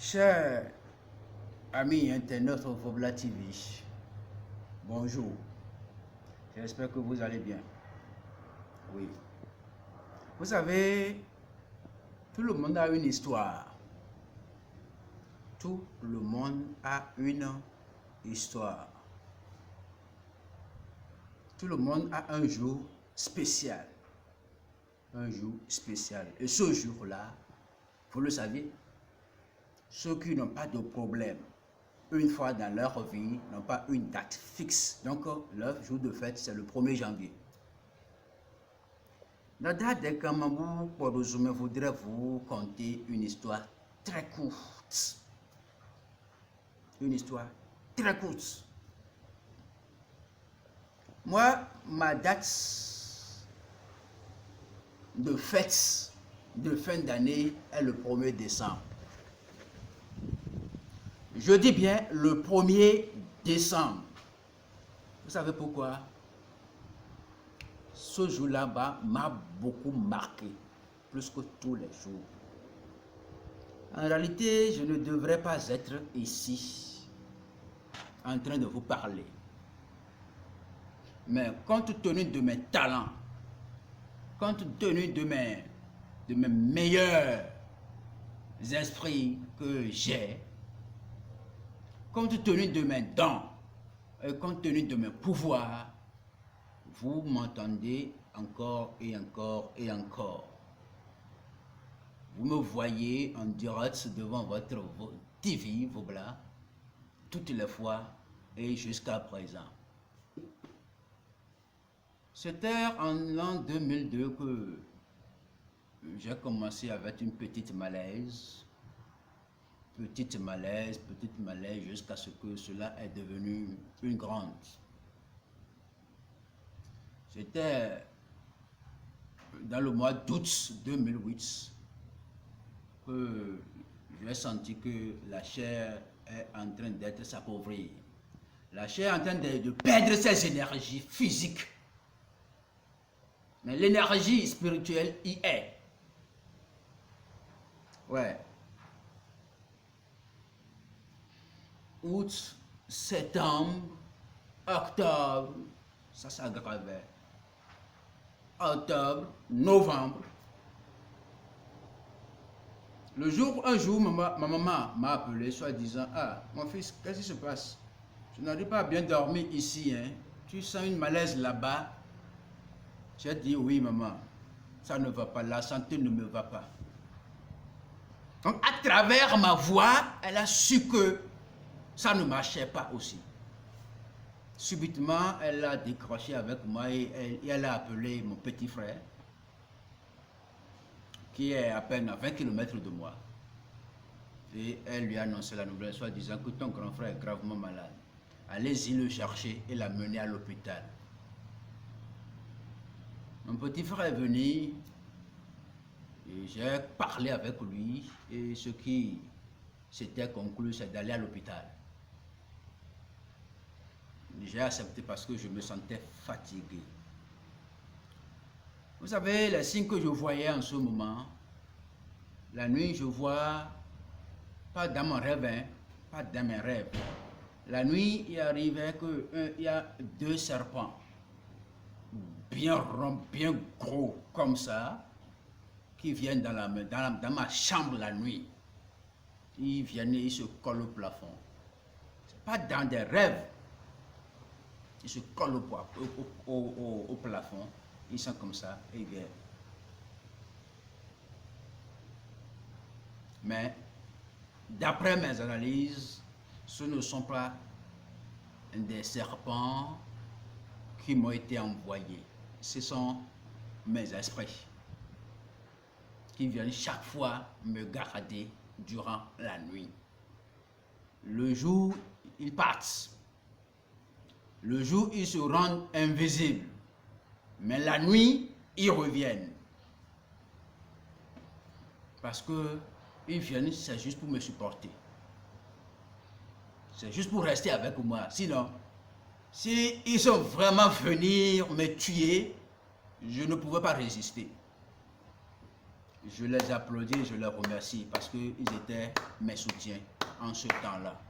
Chers amis internautes de Vobla TV, bonjour. J'espère que vous allez bien. Oui. Vous savez, tout le monde a une histoire. Tout le monde a une histoire. Tout le monde a un jour spécial. Un jour spécial. Et ce jour-là, vous le savez, ceux qui n'ont pas de problème, une fois dans leur vie, n'ont pas une date fixe. Donc, leur jour de fête, c'est le 1er janvier. La date des Kamambou, pour résumer, voudrais vous conter une histoire très courte. Une histoire très courte. Moi, ma date de fête de fin d'année est le 1er décembre. Je dis bien le 1er décembre. Vous savez pourquoi? Ce jour-là m'a beaucoup marqué, plus que tous les jours. En réalité, je ne devrais pas être ici, en train de vous parler. Mais compte tenu de mes talents, compte tenu de mes meilleurs esprits que j'ai, compte tenu de mes dons, et compte tenu de mes pouvoirs, vous m'entendez encore et encore et encore. Vous me voyez en direct devant votre TV, Vobla, toutes les fois et jusqu'à présent. C'était en l'an 2002 que j'ai commencé avec une petite malaise, jusqu'à ce que cela est devenu une grande. C'était dans le mois d'août 2008 que j'ai senti que la chair est en train d'être s'appauvrir. La chair est en train de perdre ses énergies physiques. Mais l'énergie spirituelle y est. Ouais. Août, septembre, octobre, ça s'aggravait. Octobre, novembre. Un jour, ma maman m'a appelé, soi-disant, ah, mon fils, qu'est-ce qui se passe? Tu n'arrives pas à bien dormir ici, hein? Tu sens une malaise là-bas? J'ai dit, oui, maman, ça ne va pas, la santé ne me va pas. Donc, à travers ma voix, elle a su que ça ne marchait pas aussi. Subitement, elle a décroché avec moi et elle a appelé mon petit frère, qui est à peine à 20 km de moi. Et elle lui a annoncé la nouvelle, soit disant que ton grand frère est gravement malade. Allez-y le chercher et l'amener à l'hôpital. Mon petit frère est venu et j'ai parlé avec lui et ce qui s'était conclu, c'est d'aller à l'hôpital. J'ai accepté parce que je me sentais fatigué. Vous savez, les signes que je voyais en ce moment, la nuit, je vois, pas dans mon rêve, hein, pas dans mes rêves. La nuit, il arrivait qu'il y a deux serpents, bien ronds, bien gros, comme ça, qui viennent dans ma chambre la nuit. Ils viennent et ils se collent au plafond. Ce n'est pas dans des rêves. Ils se collent au plafond. Ils sont comme ça et ils viennent. Mais, d'après mes analyses, ce ne sont pas des serpents qui m'ont été envoyés. Ce sont mes esprits qui viennent chaque fois me garder durant la nuit. Le jour, ils partent. Le jour, ils se rendent invisibles. Mais la nuit, ils reviennent. Parce que ils viennent, c'est juste pour me supporter. C'est juste pour rester avec moi. Sinon, si ils sont vraiment venir me tuer, je ne pouvais pas résister. je les applaudis, je les remercie parce qu'ils étaient mes soutiens en ce temps-là.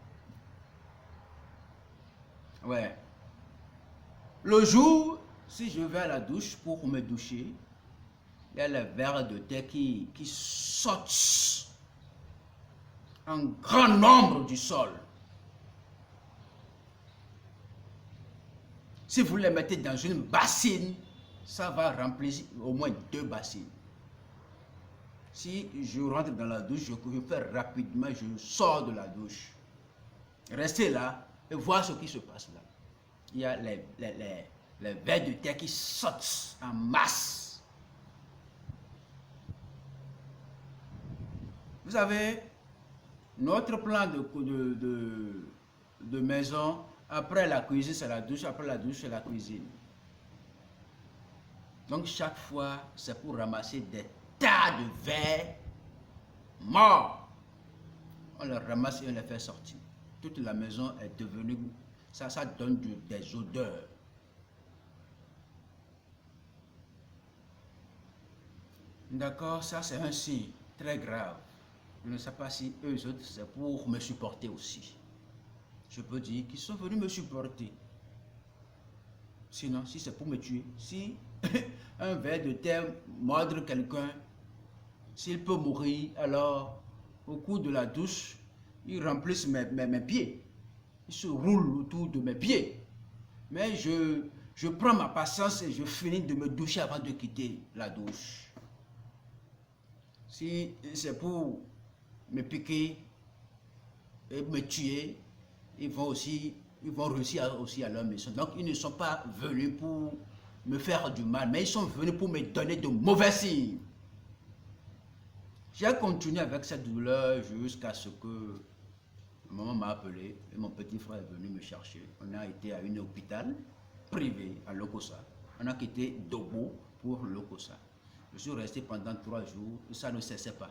Ouais. Le jour, si je vais à la douche pour me doucher, il y a les vers de terre qui sautent en grand nombre du sol. Si vous les mettez dans une bassine, ça va remplir au moins 2 bassines. Si je rentre dans la douche, je fais rapidement, je sors de la douche. Restez là et voir ce qui se passe là. Il y a les vers de terre qui sautent en masse. Vous savez, notre plan de maison, après la cuisine, c'est la douche, après la douche, c'est la cuisine. Donc chaque fois, c'est pour ramasser des tas de vers morts. On les ramasse et on les fait sortir. Toute la maison est devenue, ça donne des odeurs. D'accord, ça c'est un signe très grave. Je ne sais pas si eux autres, c'est pour me supporter aussi. Je peux dire qu'ils sont venus me supporter. Sinon, si c'est pour me tuer, si un ver de terre mordre quelqu'un, s'il peut mourir, alors au cours de la douche, ils remplissent mes pieds. Ils se roulent autour de mes pieds. Mais je prends ma patience et je finis de me doucher avant de quitter la douche. Si c'est pour me piquer et me tuer, ils vont réussir aussi à leur mission. Donc ils ne sont pas venus pour me faire du mal, mais ils sont venus pour me donner de mauvais signes. J'ai continué avec cette douleur jusqu'à ce que maman m'a appelé et mon petit frère est venu me chercher. On a été à un hôpital privé à Lokossa. On a quitté Dobo pour Lokossa. Je suis resté pendant 3 jours et ça ne cessait pas.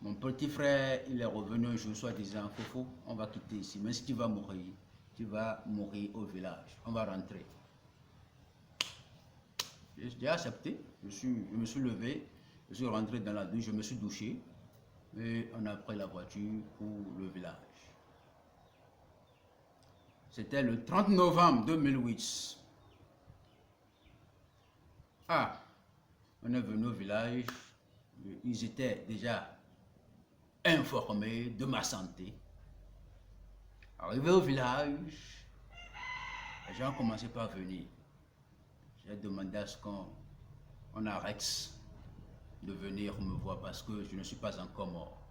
Mon petit frère, il est revenu un jour, soit disant, Fofo, on va quitter ici, mais si tu vas mourir au village, on va rentrer. J'ai accepté, je me suis levé, je suis rentré dans la douche, je me suis douché, et on a pris la voiture pour le village. C'était le 30 novembre 2008. Ah, on est venu au village, ils étaient déjà informés de ma santé. Arrivé au village, les gens commençaient par venir. J'ai demandé à ce qu'on arrête de venir me voir parce que je ne suis pas encore mort.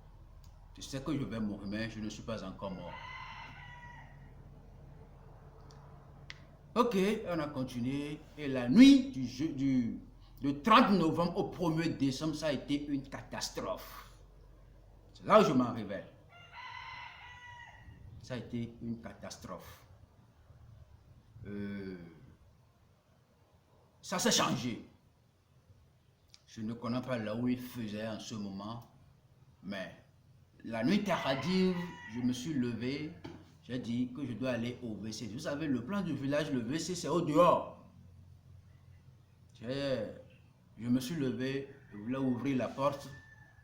Je sais que je vais mourir, mais je ne suis pas encore mort. Ok, on a continué. Et la nuit du 30 novembre au 1er décembre, ça a été une catastrophe. C'est là où je m'en révèle. Ça a été une catastrophe. Ça s'est changé. Je ne connais pas là où il faisait en ce moment, mais la nuit tardive, je me suis levé, j'ai dit que je dois aller au WC. Vous savez, le plan du village, le WC, c'est au dehors. Je me suis levé, je voulais ouvrir la porte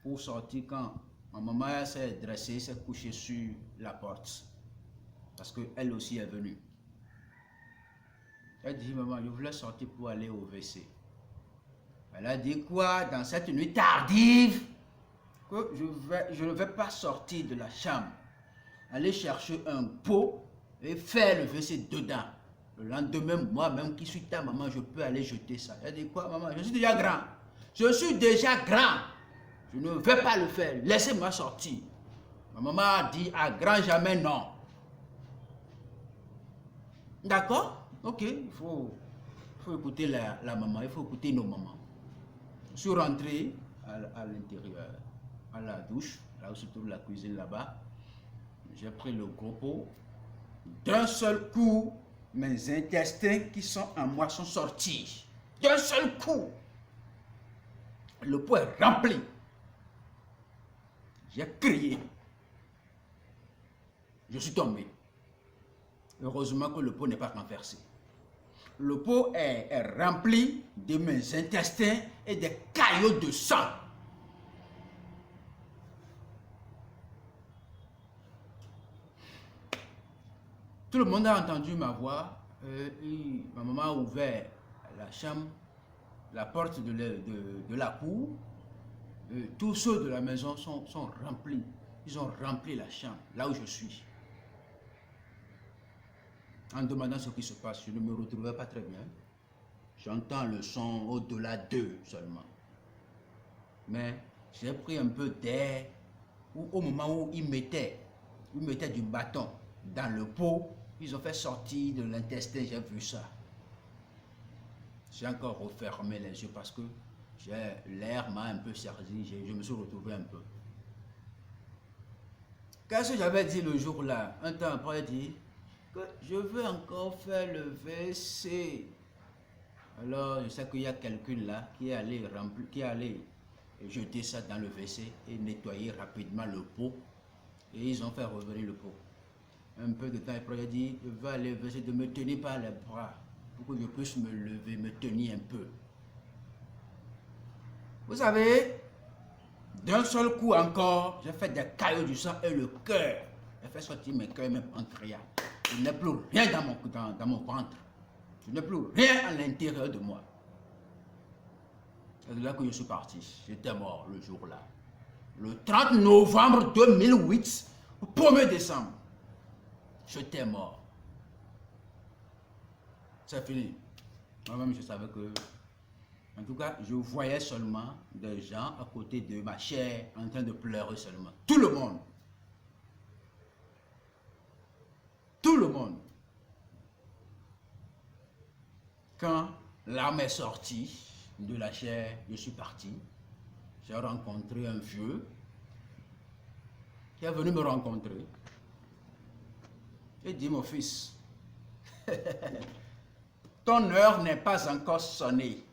pour sortir quand ma maman s'est dressée, s'est couchée sur la porte. Parce qu'elle aussi est venue. J'ai dit, maman, je voulais sortir pour aller au WC. Elle a dit quoi dans cette nuit tardive? Que je ne vais pas sortir de la chambre, aller chercher un pot et faire le WC dedans. Le lendemain, moi-même qui suis ta maman, je peux aller jeter ça. Elle a dit quoi, maman? Je suis déjà grand. Je suis déjà grand. Je ne vais pas le faire. Laissez-moi sortir. Ma maman a dit à grand jamais non. D'accord? Ok, il faut écouter la maman, il faut écouter nos mamans. Je suis rentré à l'intérieur, à la douche, là où se trouve la cuisine là-bas. J'ai pris le gros pot. D'un seul coup, mes intestins qui sont en moi sont sortis. D'un seul coup. Le pot est rempli. J'ai crié. Je suis tombé. Heureusement que le pot n'est pas renversé. Le pot est rempli de mes intestins et des caillots de sang. Tout le monde a entendu ma voix. Ma maman a ouvert la chambre, la porte de la cour. Tous ceux de la maison sont remplis. Ils ont rempli la chambre, là où je suis. En demandant ce qui se passe, je ne me retrouvais pas très bien. J'entends le son au-delà d'eux seulement. Mais j'ai pris un peu d'air au moment où ils mettaient du bâton dans le pot. Ils ont fait sortir de l'intestin, j'ai vu ça. J'ai encore refermé les yeux parce que l'air m'a un peu servi, je me suis retrouvé un peu. Qu'est-ce que j'avais dit le jour-là? Un temps après, j'ai dit que je veux encore faire le WC. Alors, je sais qu'il y a quelqu'un là qui est allé jeter ça dans le WC et nettoyer rapidement le pot. Et ils ont fait revenir le pot. Un peu de temps après, il a dit, je vais aller essayer de me tenir par les bras pour que je puisse me lever, me tenir un peu. Vous savez, d'un seul coup encore, j'ai fait des caillots du sang et le cœur. J'ai fait sortir mes cœurs même en criant. Il n'y a plus rien dans mon ventre. Je n'ai plus rien à l'intérieur de moi. C'est de là que je suis parti. J'étais mort le jour-là. Le 30 novembre 2008, au 1er décembre, j'étais mort. C'est fini. Moi-même, je savais que... En tout cas, je voyais seulement des gens à côté de ma chair en train de pleurer seulement. Tout le monde. Tout le monde. Quand l'âme est sortie de la chair, je suis parti. J'ai rencontré un vieux qui est venu me rencontrer. J'ai dit, mon fils, ton heure n'est pas encore sonnée.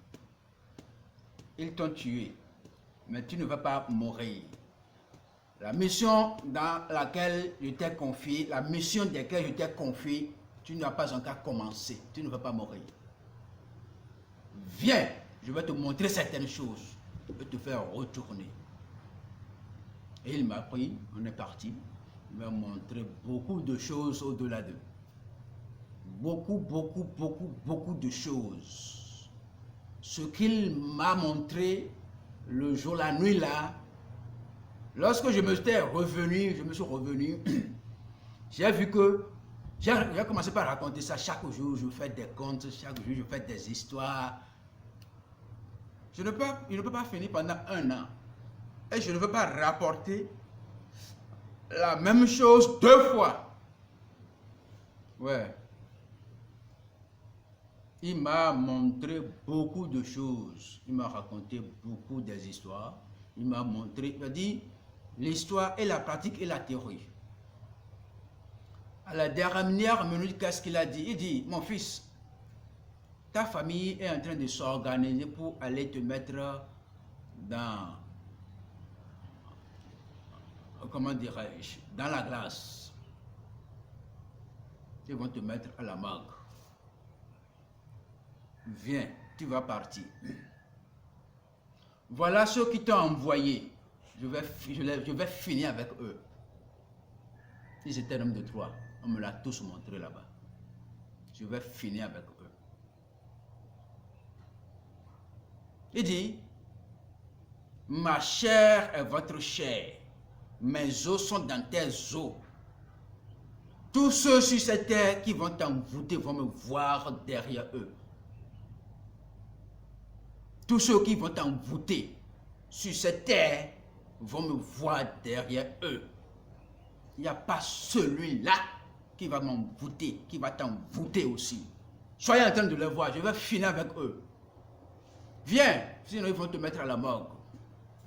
Ils t'ont tué, mais tu ne vas pas mourir. La mission dans laquelle je t'ai confié, la mission desquelles je t'ai confié, tu n'as pas encore commencé. Tu ne vas pas mourir. Viens, je vais te montrer certaines choses et te faire retourner. Et il m'a pris, on est parti. Il m'a montré beaucoup de choses au-delà d'eux. Beaucoup de choses. Ce qu'il m'a montré le jour, la nuit là, lorsque je me suis revenu, j'ai vu que j'ai commencé par raconter ça. Chaque jour, je fais des contes, chaque jour, je fais des histoires. Il ne peut pas finir pendant un an. Et je ne veux pas rapporter la même chose 2 fois. Ouais. Il m'a montré beaucoup de choses. Il m'a raconté beaucoup des histoires. Il m'a montré, il a dit, l'histoire et la pratique et la théorie. À la dernière minute, qu'est-ce qu'il a dit? Il dit, mon fils, ta famille est en train de s'organiser pour aller te mettre dans, comment dirais-je, dans la glace. Ils vont te mettre à la morgue. Viens, tu vas partir. Voilà ceux qui t'ont envoyé. Je vais finir avec eux. Ils étaient un homme de 3. On me l'a tous montré là-bas. Je vais finir avec eux. Il dit, ma chair est votre chair. Mes os sont dans tes os. Tous ceux sur cette terre qui vont t'envoûter vont me voir derrière eux. Tous ceux qui vont t'envoûter sur cette terre vont me voir derrière eux. Il n'y a pas celui-là qui va m'envoûter, qui va t'envoûter aussi. Soyez en train de le voir, je vais finir avec eux. Viens, sinon ils vont te mettre à la morgue.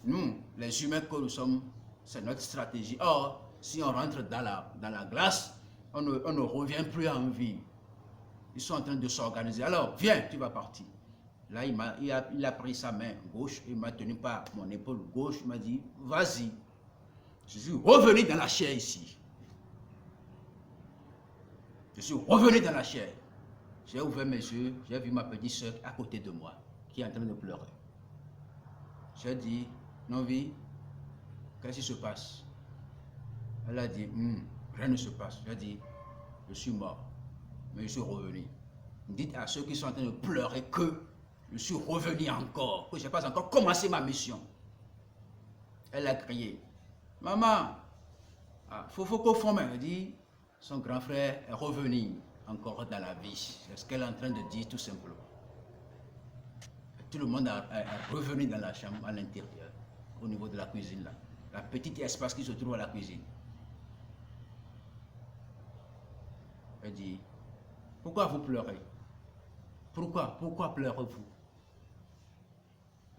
Nous, les humains que nous sommes, c'est notre stratégie. Or, si on rentre dans la glace, on ne revient plus en vie. Ils sont en train de s'organiser. Alors, viens, tu vas partir. Là, il a pris sa main gauche, il m'a tenu par mon épaule gauche, il m'a dit, vas-y. Je suis revenu dans la chair ici. Je suis revenu dans la chair. J'ai ouvert mes yeux, j'ai vu ma petite soeur à côté de moi, qui est en train de pleurer. J'ai dit, Novi, qu'est-ce qui se passe? Elle a dit, rien ne se passe. J'ai dit, je suis mort, mais je suis revenu. Dites à ceux qui sont en train de pleurer que je suis revenu encore, que je n'ai pas encore commencé ma mission. Elle a crié, maman, faut qu'au fond, elle dit, son grand frère est revenu encore dans la vie. C'est ce qu'elle est en train de dire tout simplement. Tout le monde est revenu dans la chambre à l'intérieur, au niveau de la cuisine là. La petite espace qui se trouve à la cuisine. Elle dit, pourquoi vous pleurez? Pourquoi pleurez-vous?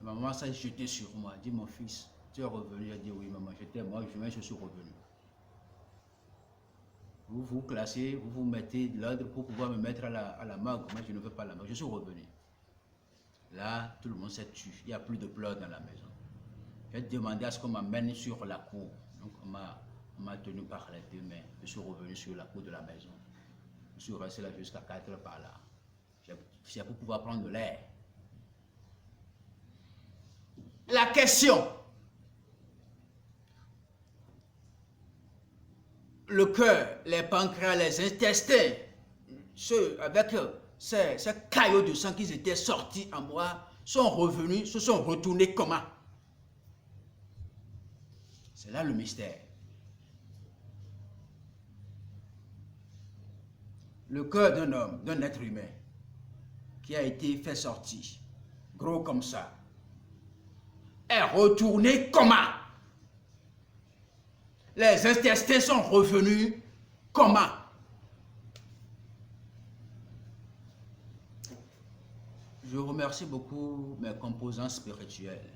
Maman s'est jetée sur moi. Elle dit, mon fils, tu es revenu? J'ai dit, oui maman, j'étais mort, je suis revenu. Vous vous classez, vous vous mettez de l'ordre pour pouvoir me mettre à la morgue. Moi, je ne veux pas la morgue, je suis revenu. Là, tout le monde s'est tué. Il n'y a plus de pleurs dans la maison. J'ai demandé à ce qu'on m'amène sur la cour. Donc, on m'a tenu par les deux mains. Je suis revenu sur la cour de la maison. Je suis resté là jusqu'à 4 heures par là. C'est pour pouvoir prendre de l'air. La question. Le cœur, les pancréas, les intestins, ceux avec ces caillots de sang qui étaient sortis en moi, sont revenus, se sont retournés comment? C'est là le mystère. Le cœur d'un homme, d'un être humain, qui a été fait sortir, gros comme ça, est retourné comment? Les intestins sont revenus comment? Je remercie beaucoup mes composants spirituels.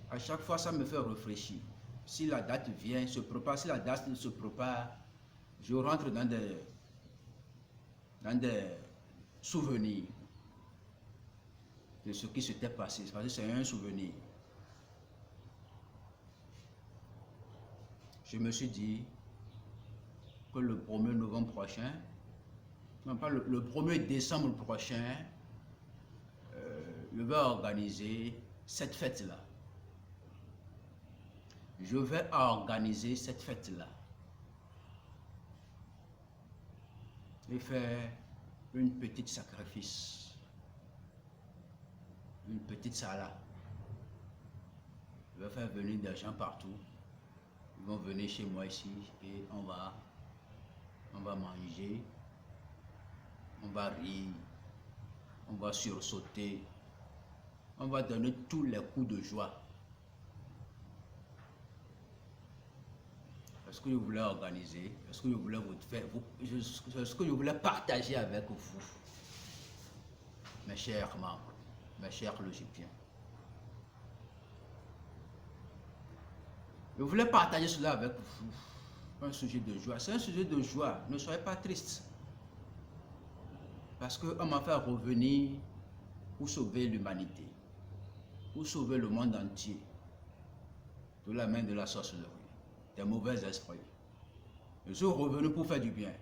À chaque fois, ça me fait réfléchir. Si la date vient, se prépare, si la date se prépare, je rentre dans des souvenirs de ce qui s'était passé. Parce que c'est un souvenir. Je me suis dit que le 1er novembre prochain, non pas le 1er décembre prochain, je vais organiser cette fête-là. Je vais organiser cette fête-là. Et faire une petite sacrifice. Une petite salade. Je vais faire venir des gens partout. Ils vont venir chez moi ici et on va manger, on va rire, on va sursauter, on va donner tous les coups de joie. C'est ce que je voulais organiser, c'est ce que je voulais vous faire, c'est ce que je voulais partager avec vous, mes chers membres, mes chers logipiens. Je voulais partager cela avec vous, un sujet de joie. C'est un sujet de joie, ne soyez pas tristes. Parce qu'on m'a fait revenir pour sauver l'humanité, pour sauver le monde entier de la main de la sorcellerie, des mauvais esprits. Je suis revenu pour faire du bien.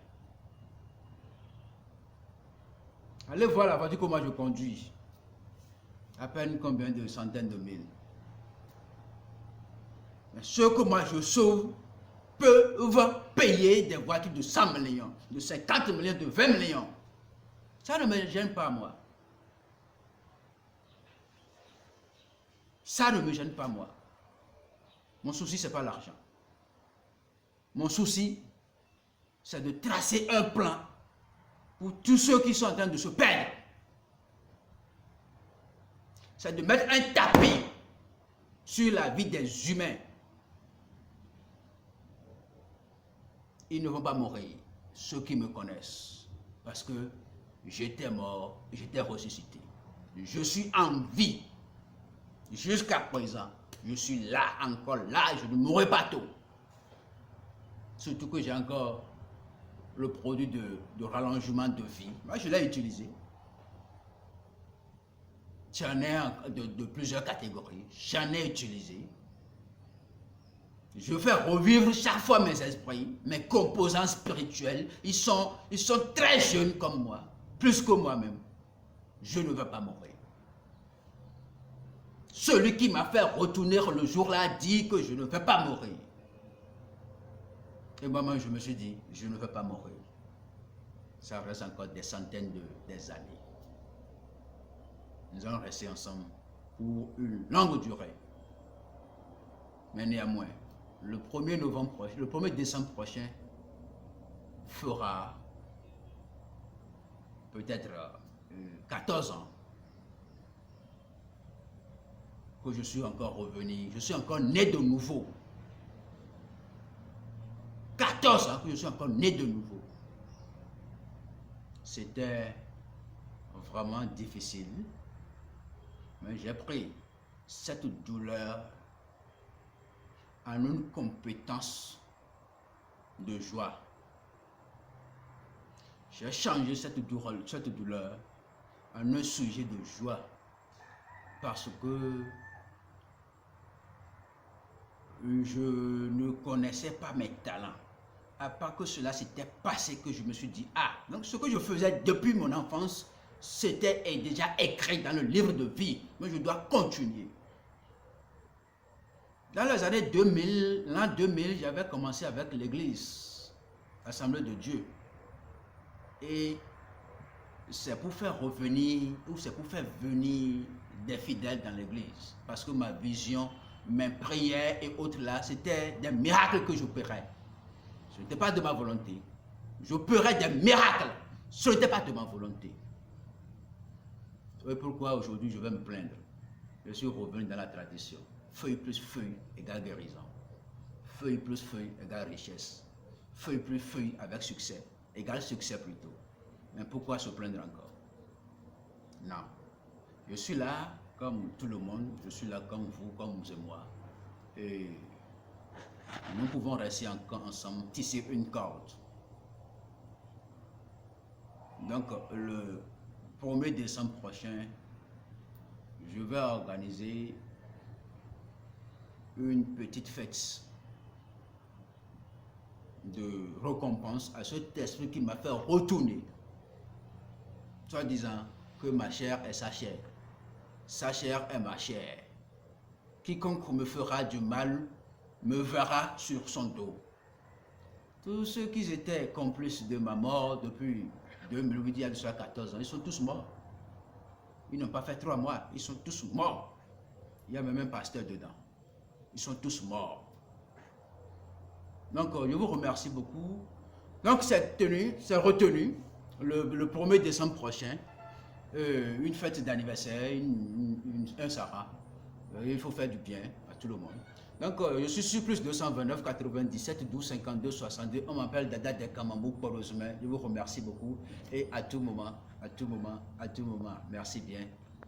Allez voir la voiture que moi je conduis. À peine combien de centaines de mille. Mais ceux que moi je sauve peuvent payer des voitures de 100 millions, de 50 millions, de 20 millions. Ça ne me gêne pas moi. Ça ne me gêne pas moi. Mon souci, ce n'est pas l'argent. Mon souci, c'est de tracer un plan pour tous ceux qui sont en train de se perdre. C'est de mettre un tapis sur la vie des humains. Ils ne vont pas mourir, ceux qui me connaissent, parce que j'étais mort, j'étais ressuscité. Je suis en vie. Jusqu'à présent, je suis là, encore là, je ne mourrai pas tôt. Surtout que j'ai encore le produit de rallongement de vie. Moi, je l'ai utilisé. J'en ai de plusieurs catégories. J'en ai utilisé. Je fais revivre chaque fois mes esprits, mes composants spirituels. Ils sont très jeunes comme moi, plus que moi-même. Je ne vais pas mourir. Celui qui m'a fait retourner le jour-là dit que je ne vais pas mourir. Et moi-même, je me suis dit, je ne veux pas mourir. Ça reste encore des centaines des années. Nous allons rester ensemble pour une longue durée. Mais néanmoins, le 1er novembre prochain, le 1er décembre prochain fera peut-être 14 ans que je suis encore revenu, je suis encore né de nouveau. 14 ans que je suis encore né de nouveau. C'était vraiment difficile, mais j'ai pris cette douleur en une compétence de joie. J'ai changé cette douleur en un sujet de joie parce que je ne connaissais pas mes talents. À part que cela s'était passé, que je me suis dit, ah, donc ce que je faisais depuis mon enfance, c'était déjà écrit dans le livre de vie, mais je dois continuer. Dans les années 2000, l'an 2000, j'avais commencé avec l'église, l'Assemblée de Dieu. Et c'est pour faire revenir, ou c'est pour faire venir des fidèles dans l'église. Parce que ma vision, mes prières et autres là, c'était des miracles que j'opérais. Ce n'était pas de ma volonté. J'opérais des miracles. Ce n'était pas de ma volonté. C'est pourquoi aujourd'hui je vais me plaindre. Je suis revenu dans la tradition. Feuille plus feuille égale guérison. Feuille plus feuille égale richesse. Feuille plus feuille avec succès égale succès plutôt. Mais pourquoi se plaindre encore? Non. Je suis là comme tout le monde. Je suis là comme vous, comme vous et moi. Et nous pouvons rester encore ensemble, tisser une corde. Donc, le 1er décembre prochain, je vais organiser une petite fête de récompense à cet esprit qui m'a fait retourner. Soit disant que ma chair est sa chair est ma chair. Quiconque me fera du mal me verra sur son dos. Tous ceux qui étaient complices de ma mort depuis 2008, il y a 14 ans, ils sont tous morts. Ils n'ont pas fait 3 mois, ils sont tous morts. Il y a même un pasteur dedans. Ils sont tous morts. Donc, je vous remercie beaucoup. Donc, c'est retenu le 1er décembre prochain, une fête d'anniversaire, un Sarah. Il faut faire du bien à tout le monde. Donc, je suis sur plus 229 97 12 52 62. On m'appelle Dada de Kamambou Porosme. Je vous remercie beaucoup et à tout moment, merci bien.